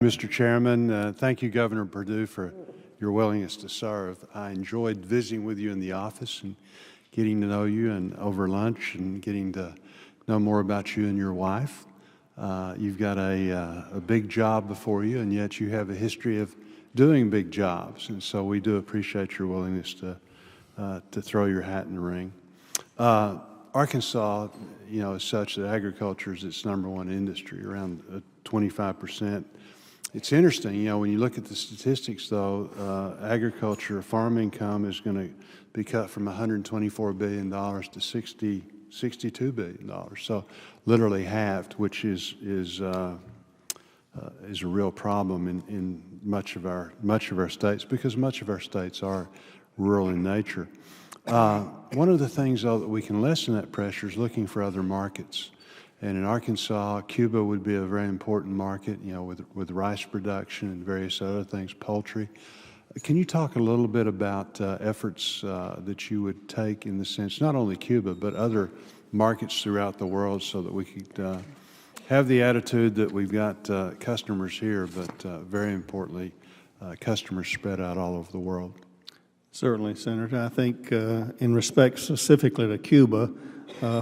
Mr. Chairman, thank you, Governor Perdue, for your willingness to serve. I enjoyed visiting with you in the office and getting to know you and over lunch and getting to know more about you and your wife. You've got a big job before you, and yet you have a history of doing big jobs, and so we do appreciate your willingness to throw your hat in the ring. Arkansas, is such that agriculture is its #1 industry, around 25%. It's interesting, when you look at the statistics, though, agriculture, farm income is going to be cut from $124 billion to $62 billion. So literally halved, which is a real problem in much of our states, because much of our states are rural in nature. One of the things, though, that we can lessen that pressure is looking for other markets. And in Arkansas, Cuba would be a very important market, with rice production and various other things, poultry. Can you talk a little bit about efforts that you would take in the sense, not only Cuba, but other markets throughout the world, so that we could have the attitude that we've got customers here, but very importantly, customers spread out all over the world? Certainly, Senator. I think in respect specifically to Cuba,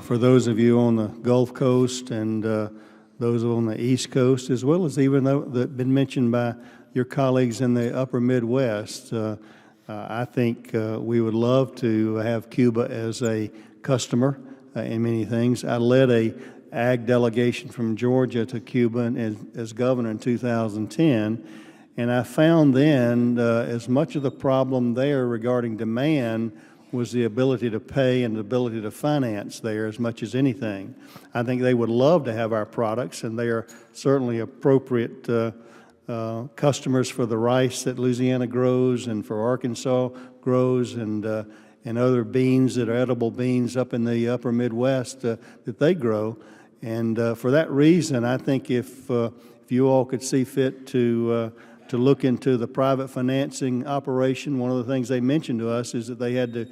for those of you on the Gulf Coast and those on the East Coast, as well as even though that been mentioned by your colleagues in the upper Midwest, I think we would love to have Cuba as a customer in many things. I led a ag delegation from Georgia to Cuba as governor in 2010, and I found then as much of the problem there regarding demand was the ability to pay and the ability to finance there as much as anything. I think they would love to have our products, and they are certainly appropriate customers for the rice that Louisiana grows and for Arkansas grows, and other beans that are edible beans up in the upper Midwest that they grow. And for that reason, I think if you all could see fit to look into the private financing operation, one of the things they mentioned to us is that they had to,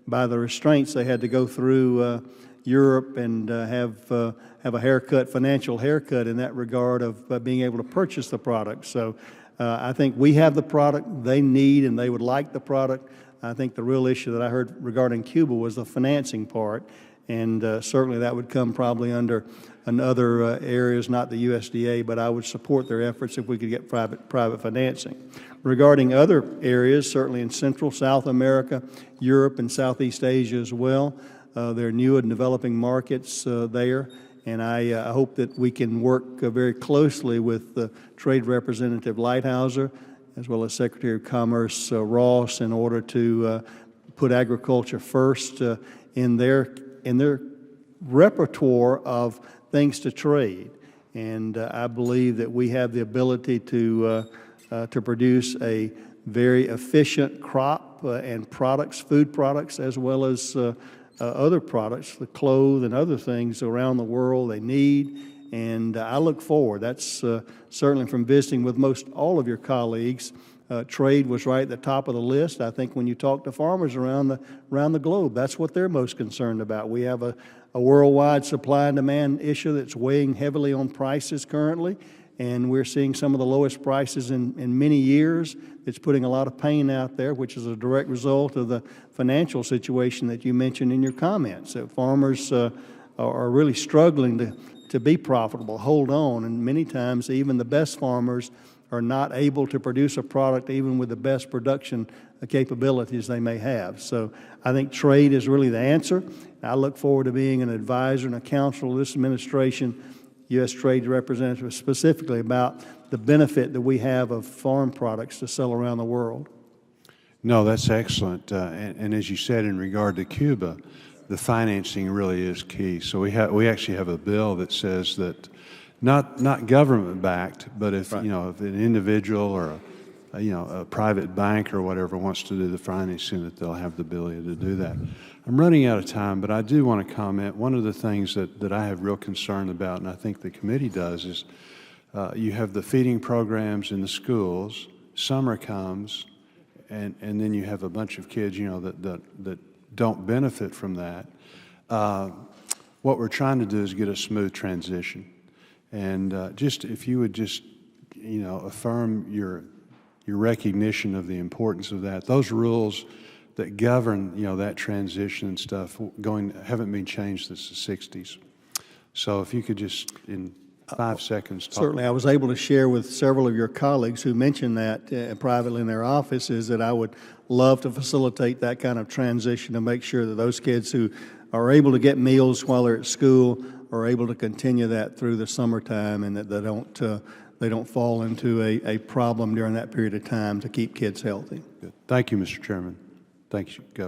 by the restraints, they had to go through Europe and have a haircut, financial haircut in that regard of being able to purchase the product. So I think we have the product they need and they would like the product. I think the real issue that I heard regarding Cuba was the financing part, and certainly that would come probably under other areas, not the USDA, but I would support their efforts if we could get private financing. Regarding other areas, certainly in Central, South America, Europe, and Southeast Asia as well, there are new and developing markets there, and I hope that we can work very closely with Trade Representative Lighthouser, as well as Secretary of Commerce Ross, in order to put agriculture first in their repertoire of things to trade. And I believe that we have the ability to produce a very efficient crop and products, food products, as well as other products, the clothes and other things around the world they need. And I look forward. That's certainly from visiting with most all of your colleagues. Trade was right at the top of the list. I think when you talk to farmers around the globe, that's what they're most concerned about. We have a worldwide supply and demand issue that's weighing heavily on prices currently, and we're seeing some of the lowest prices in many years. It's putting a lot of pain out there, which is a direct result of the financial situation that you mentioned in your comments. That farmers are really struggling to be profitable, hold on, and many times even the best farmers are not able to produce a product even with the best production capabilities they may have. So I think trade is really the answer. I look forward to being an advisor and a counselor of this administration, U.S. Trade Representative, specifically about the benefit that we have of farm products to sell around the world. No, that's excellent. And as you said, in regard to Cuba, the financing really is key. So we actually have a bill that says that not government backed, but if right. If an individual or a private bank or whatever wants to do the financing, that they'll have the ability to do that. I'm running out of time, but I do want to comment. One of the things that I have real concern about, and I think the committee does, is you have the feeding programs in the schools. Summer comes, and then you have a bunch of kids, that don't benefit from that. What we're trying to do is get a smooth transition. And if you would just you know, affirm your recognition of the importance of that. Those rules that govern, you know, that transition and stuff haven't been changed since the 60s. So if you could just, in 5 seconds, talk. Certainly, I was able to share with several of your colleagues who mentioned that privately in their offices, that I would love to facilitate that kind of transition to make sure that those kids who are able to get meals while they're at school are able to continue that through the summertime, and that they don't fall into a problem during that period of time, to keep kids healthy. Good. Thank you, Mr. Chairman. Thank you, Governor.